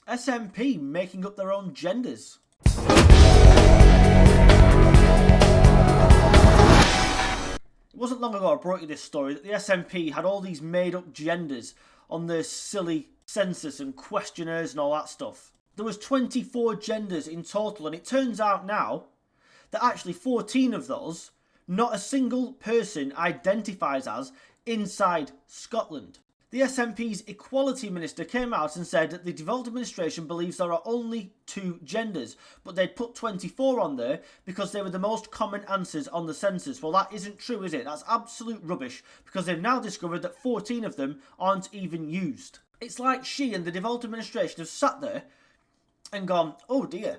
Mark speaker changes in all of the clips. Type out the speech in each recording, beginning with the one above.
Speaker 1: SNP making up their own genders. It wasn't long ago I brought you this story that the SNP had all these made up genders on their silly census and questionnaires and all that stuff. There was 24 genders in total, and it turns out now that actually 14 of those, not a single person identifies as inside Scotland. The SNP's Equality Minister came out and said that the devolved administration believes there are only 2 genders, but they'd put 24 on there because they were the most common answers on the census. Well, that isn't true, is it? That's absolute rubbish, because they've now discovered that 14 of them aren't even used. It's like she and the devolved administration have sat there and gone, oh dear,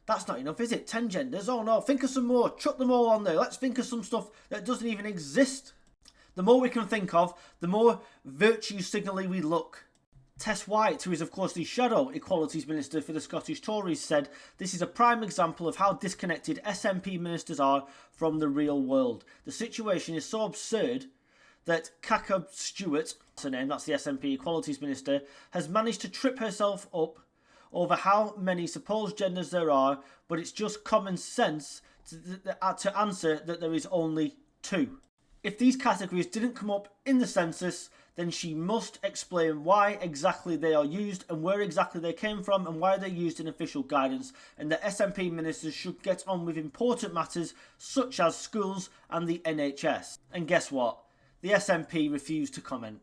Speaker 1: that's not enough, is it? 10 genders? Oh no, think of some more, chuck them all on there. Let's think of some stuff that doesn't even exist. The more we can think of, the more virtue signally we look. Tess White, who is of course the shadow Equalities Minister for the Scottish Tories, said this is a prime example of how disconnected SNP ministers are from the real world. The situation is so absurd that Kaka Stewart, that's her name, that's the SNP Equalities Minister, has managed to trip herself up over how many supposed genders there are, but it's just common sense to answer that there is only 2. If these categories didn't come up in the census, then she must explain why exactly they are used and where exactly they came from and why they're used in official guidance, and that SNP ministers should get on with important matters such as schools and the NHS. And guess what? The SNP refused to comment.